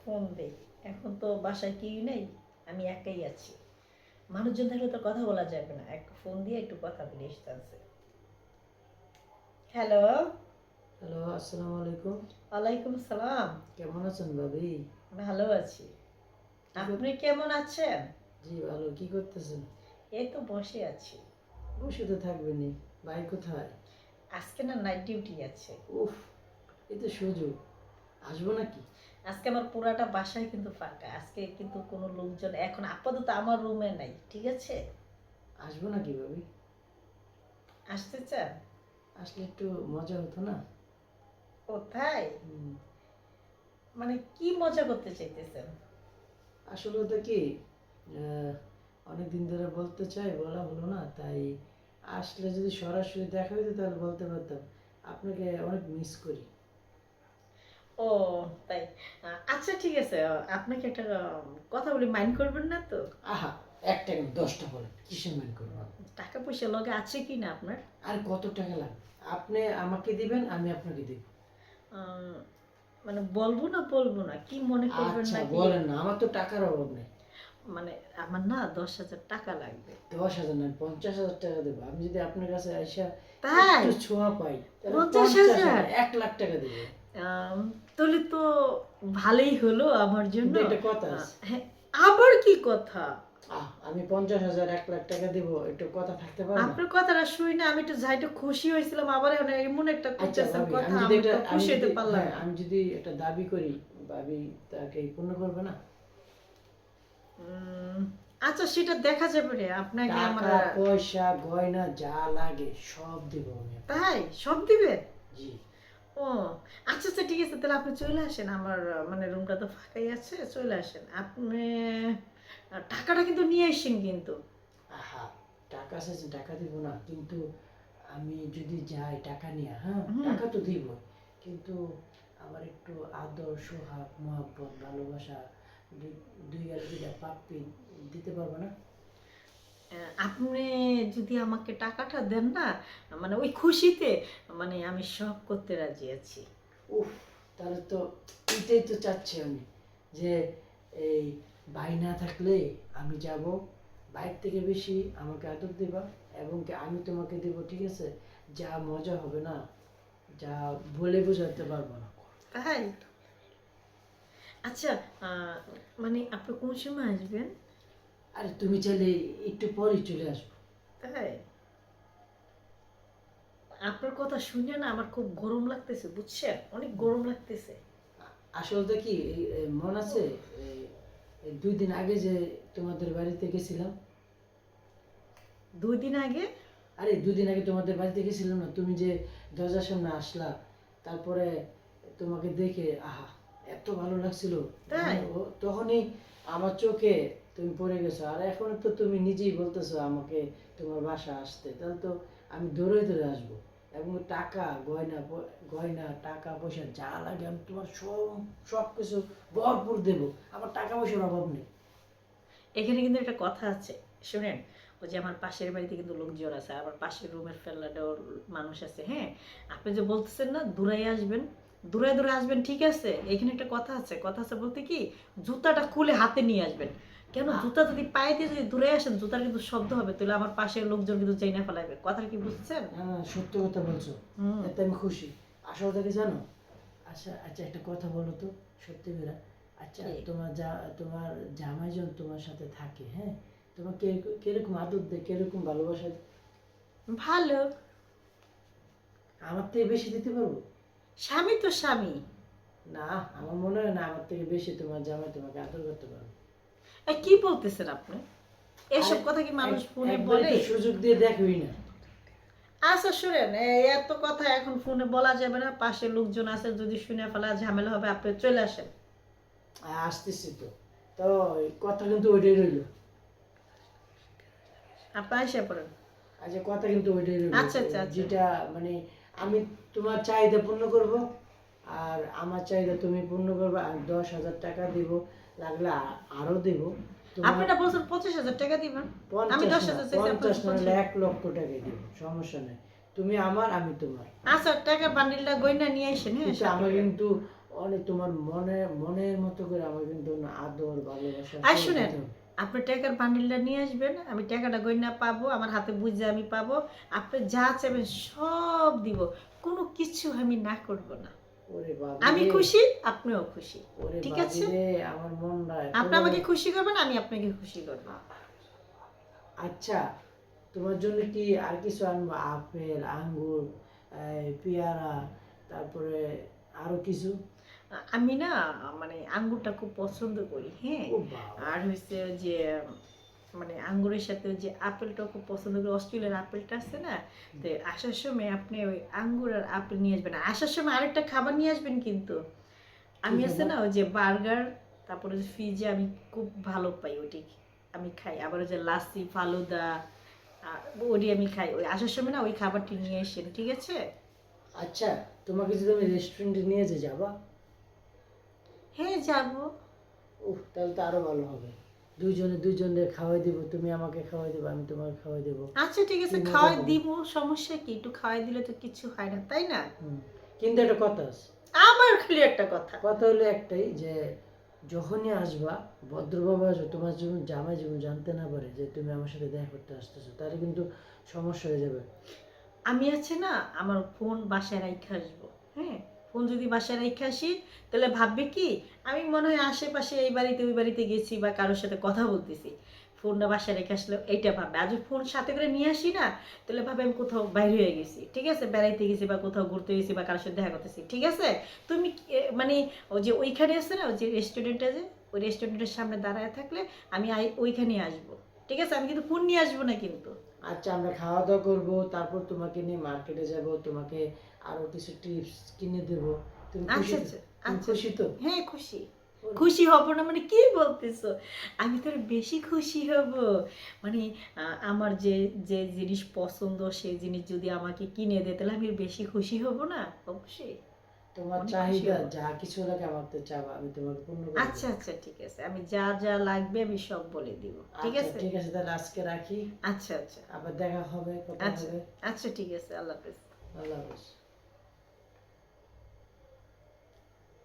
Phone দেই। এখন তো বাসায় কেউই নেই, আমি একাই আছি। মানুষজন থাকলে তো কথা বলা যাবে না, এক ফোন দিয়ে একটু কথা বলে আসতে। হ্যালো। হ্যালো, আসসালামু আলাইকুম। ওয়ালাইকুম সালাম। কেমন আছেন ভাবি? ভালো আছি, কি কর- আপনি কেমন আছেন? জি ভালো। কি করতেছেন? এই তো বসে আছি। বসে তো থাকবেনই। ভাই কোথায়? আজকে না নাইট ডিউটি আছে। উফ, এই তো সুযোগ। আসবো নাকি? আজকে আমার পুরাটা বাসায় কিন্তু ফাঁকা, আজকে কিন্তু কোনো লোকজন এখন আপাতত আমার রুমে নাই, ঠিক আছে? আসবো নাকি ভাবি? আসতে চান? আসলে একটু মজা হতো না? কোথায়? হুম, মানে কি মজা করতে চাইতেছেন? আসলে ওটা কি, অনেক দিন ধরে বলতে চাই, বলা হলো না, তাই আসলে যদি সরাসরি দেখা হইতো তাহলে বলতে পারতাম। আপনাকে অনেক মিস করি। ও, তাই। আচ্ছা ঠিক আছে, আপনাকে একটা কথা বলি, মাইন্ড করবেন না তো? আহা, একটা কেন 10টা বলেন, কিসের মাইন্ড করবো আমি? টাকা পয়সা লগে আছে কি না আপনার? আর কত টাকা লাগবে? আপনি আমাকে দিবেন, আমি আপনাকে দিব। আম, মানে বলবো না, কি মনে করবেন আচ্ছা নাকি? বলেন না, আমার তো টাকার অভাব নেই। মানে আমার না 10,000 টাকা লাগবে। 10,000 না, 50,000 টাকা দেবো। আমি যদি আপনার কাছে আইসা তাই? একটু ছোঁয়া পাই তাহলে 50,000? 1,00,000 টাকা দেবো। আম, তাহলে তো ভালোই হলো আমার জন্য। কিন্তু একটা কথা আছে। হ্যাঁ, আবার কি কথা? আমি 50,000 1,00,000 টাকা দেবো, একটু কথা থাকতে পারে না? আপনার কথাটা শুই না, আমি একটু যাইটা খুশি হয়েছিলাম, আবার এখন এমন একটা আচ্ছা করতেছেন ভাবি, কথা, আমি যদি আমি একটা তো খুশি হতে পারলাম হ্যাঁ, না। আমি যদি একটা দাবি করি, ভাবি তাকে পূর্ণ করবে না? উম, আচ্ছা সেটা দেখা যাবে রে, আপনাকে আমার। টাকা পয়সা গয়না যা লাগে সব দেবো আমি আপনাকে। তাই সব দিবে? জি। ও, আচ্ছা আচ্ছা ঠিক আছে, তাহলে আপনি চলে আসেন আমার, মানে রুমটা তো ফাঁকাই আছে, চলে আসেন আপনি। টাকাটা কিন্তু নিয়ে আসেন কিন্তু। আহা, টাকা চাইছেন, টাকা দিব না? কিন্তু আমি যদি যাই টাকা নিয়ে, হ্যাঁ হুম। টাকা তো দিব, কিন্তু আমার একটু আদর সোহাগ মহব্বত ভালোবাসা, দুই গালে দুইটা পাপ্পি দিতে পারবে না? আপনি যদি আমাকে টাকাটা দেন না, মানে ওই খুশিতে, মানে আমি সব করতে রাজি আছি। উফ, তাহলে তো এটাই তো চাচ্ছি আমি, যে এই ভাই না থাকলে আমি যাব, ভাইয়ের থেকে বেশি আমাকে আদর দেবা, এবং কি আমি তোমাকে দেব, ঠিক আছে? যা মজা হবে না, যা বলে বোঝাতে পারবো না। তাই? আচ্ছা, মানে আপনি কোন সময় আসবেন? আরে তুমি চাইলে একটু পরেই চলে আসবো। তাই? আপনার কথা শুনে না আমার খুব গরম লাগতেছে, বুঝছেন, অনেক গরম লাগতেছে। আসলে কি, মনে আছে এই 2 দিন আগে যে তোমাদের বাড়িতে গেছিলাম? 2 দিন আগে? আরে 2 দিন আগে তোমাদের বাড়িতে গেছিলাম না, তুমি যে দরজার সামনে আসলা, তারপরে তোমাকে দেখে আহা, এত ভালো লাগছিল। তাই? তখনই আমার চোখে তুমি পড়ে গেছো, আর এখন তো তুমি নিজেই বলতেছো আমাকে তোমার বাসা আসতে, তাহলে তো আমি দৌড়ে দৌড়ে আসবো, এবং টাকা গয়না গয়না টাকা পয়সা যা লাগে আমি তোমার সব কিছু ভরপুর দেবো। আমার টাকা পয়সার অভাব নেই। এখানে কিন্তু একটা কথা আছে, শুনেন। ওই যে আমার পাশের বাড়িতে কিন্তু লোকজন আছে, আমার পাশের রুমের ফেলাটাও মানুষ আছে, হ্যাঁ। আপনি যে বলতেছেন না দূরাই আসবেন, দূরে দূরে আসবেন, ঠিক আছে। এখানে একটা কথা আছে বলতে কি, জুতাটা খুলে হাতে নিয়ে আসবেন। কেন, জুতা যদি পায়ে দিয়ে যদি দূরে আসেন, জুতার কিন্তু শব্দ হবে, তাহলে আমার পাশের লোকজন কিন্তু চাইনা ফেলাবে। কথাটা কি বুঝছেন? না না, সত্য কথা বলছো, হুম। এতে আমি খুশি। আসল থেকে জানো? আচ্ছা আচ্ছা, একটা কথা বলো তো, সত্যি করে। আচ্ছা, কি? তোমার জামাই যখন তোমার সাথে থাকে, হ্যাঁ, তোমাকে কিরকম আদর দেয়, কিরকম ভালোবাসা দেয়? ভালো। আমার থেকে বেশি দিতে পারবো? স্বামী তো স্বামী। না, আমার মনে হয় না আমার থেকে বেশি তোমার জামাই তোমাকে আদর করতে পারবে। কি বলতেছেন আপনি? এসব আরে, কথা কি মানুষ ফোনে একবার বলে? একটু সুযোগ দিয়ে দেখোই না। আচ্ছা শুনেন, এত কথা এখন ফোনে বলা যাবে না, পাশের লোকজন আছে, যদি শুনে ফেলা ঝামেলা হবে, আপনি চলে আসেন। আসতেছি তো, তো এই কথা কিন্তু ওইটাই রইলো। আপনি এসে পড়েন। আচ্ছা, কথা কিন্তু ওইটাই রইলো, আচ্ছা আচ্ছা আচ্ছা। যেটা মানে আমি তোমার চাহিদা পূর্ণ করব, আর আমার চাহিদা তুমি পূর্ণ করবে, আর 10,000 টাকা দিব, লাগলে আরো দেব তোমার। আপনি না বলছেন 25,000 টাকা দিবেন? আমি 50 না, 10,000 চাইছি, আপনি 50 না, 25,000। 1,00,000 টাকাই দিব, সমস্যা নেই। তুমি আমার, আমি তোমার। আচ্ছা, টাকা বান্ডিলটা গয়না নিয়ে আসেন, হ্যাঁ কিন্তু সাথে আমার করে। কিন্তু অনেক তোমার মনের মতো করে আমার কিন্তু না আদর ভালোবাসা আর সব শুনেন, দিতে হবে। আপনি টাকার বান্ডিলটা নিয়ে আসবেন, আমি টাকাটা গয়না পাবো, আমার হাতে বুঝে আমি পাবো, আপনি যা চাইবেন সব দিব, কোনো কিছু আমি না করব না। ওরে আমি বাবি রে, খুশি, আপনিও খুশি, ওরে ঠিক বাবি আছে? রে, আমার মনটা আপনি একেবারে। আমাকে খুশি করবেন, আমি আপনাকে খুশি করব। আচ্ছা, তোমার জন্য কি আর কিছু আনবো? আপেল, আঙ্গুর, পেয়ারা, তারপরে আরো কিছু? আমি না মানে আঙ্গুরটা খুব পছন্দ করি, হ্যাঁ। ও বাবা, আর হচ্ছে যে মানে আঙ্গুরের সাথে যে আপেলটা খুব পছন্দ করি, অস্ট্রেলিয়ার আপেলটা আছে না, তো আসার সময় আপনি ওই আঙ্গুর আর আপেল নিয়ে আসবেন। আসার সময় আরেকটা খাবার নিয়ে আসবেন কিন্তু, কি আমি আছে খাবার? না ওই যে বার্গার, তারপরে যে ফিজে আমি খুব ভালো পাই, ওটি আমি খাই। আবার ওই যে লাসি ফালুদা, ওটি আমি খাই। ওই আসার সময় না ওই খাবারটি নিয়ে এসেন, ঠিক আছে? আচ্ছা, তোমাকে যদি আমি রেস্টুরেন্টে নিয়ে যে যাবা? হ্যাঁ, যাবো। তাহলে তো আরো ভালো হবে। দুইজনে দুইজনের খাওয়াই দিব, তুমি আমাকে খাওয়াই দেবো, আমি তোমাকে খাওয়াই দেবো। আচ্ছা ঠিক আছে, কি মজা খাওয়াই হবে। দিব, সমস্যা কি? একটু খাওয়াই দিলে তো কিছু হয় না, তাই না? হুম। কিন্তু একটা কথা আছে। আবার খালি একটা কথা। কথা হলো একটাই, যে যখনই আসবা ভদ্রভাবে আসবে, তোমার যেমন জামাই যেমন জানতে না পারে যে তুমি আমার সাথে দেখা করতে আসতেছো, তাহলে কিন্তু সমস্যা হয়ে যাবে। আমি আছে না আমার ফোন বাসায় রাইখা আসবো, হ্যাঁ। ফোন যদি বাসায় রাইখা আসি, তাহলে ভাববে কি আমি মনে হয় আশেপাশে এই বাড়িতে ওই বাড়িতে গেছি বা কারোর সাথে কথা বলতেছি। ফোনটা বাসায় রেখে আসলে এইটা ভাববে। আর যদি ফোন সাথে করে নিয়ে আসি না, তাহলে ভাবে আমি কোথাও বাইরে হয়ে গেছি, ঠিক আছে, বেড়াইতে গেছি বা কোথাও ঘুরতে গেছি বা কারোর সাথে দেখা করতেছি, ঠিক আছে। তুমি মানে ওই যে ওইখানে আছে না ওই যে রেস্টুরেন্টটা, যে ওই রেস্টুরেন্টের সামনে দাঁড়ায় থাকলে আমি ওইখানে আসবো, ঠিক আছে। আমি কিন্তু ফোন নিয়ে আসবো না কিন্তু। আচ্ছা, আমরা খাওয়া দাওয়া করবো, তারপর তোমাকে নিয়ে মার্কেটে যাব, তোমাকে আরো কিছু টিপস কিনে দেব। তুমি খুশি আচ্ছা তো? আচ্ছা তুমি আচ্ছা খুশি তো? হ্যাঁ খুশি। খুশি হব না মানে কি বলতেছো? আমি তোর বেশি খুশি হব। মানে আমার যে যে জিনিস পছন্দ সেই জিনিস যদি আমাকে কিনে দেয়, তাহলে আমি বেশি খুশি হব না? অবশ্যই তোমার অনেক খুশি চাহিদা হব। যা কিছু লাগে আমার তো চাবা, আমি তোমাকে পূর্ণ করে আচ্ছা দেবো। আচ্ছা ঠিক আছে, আমি যা যা লাগবে আমি সব বলে দিব, ঠিক আচ্ছা আছে। ঠিক আছে, তাহলে আজকে রাখি। আচ্ছা আচ্ছা আবার দেখা হবে, কথা আচ্ছা হবে। আচ্ছা ঠিক আছে, আল্লাহ হাফেজ। আল্লাহ হাফেজ।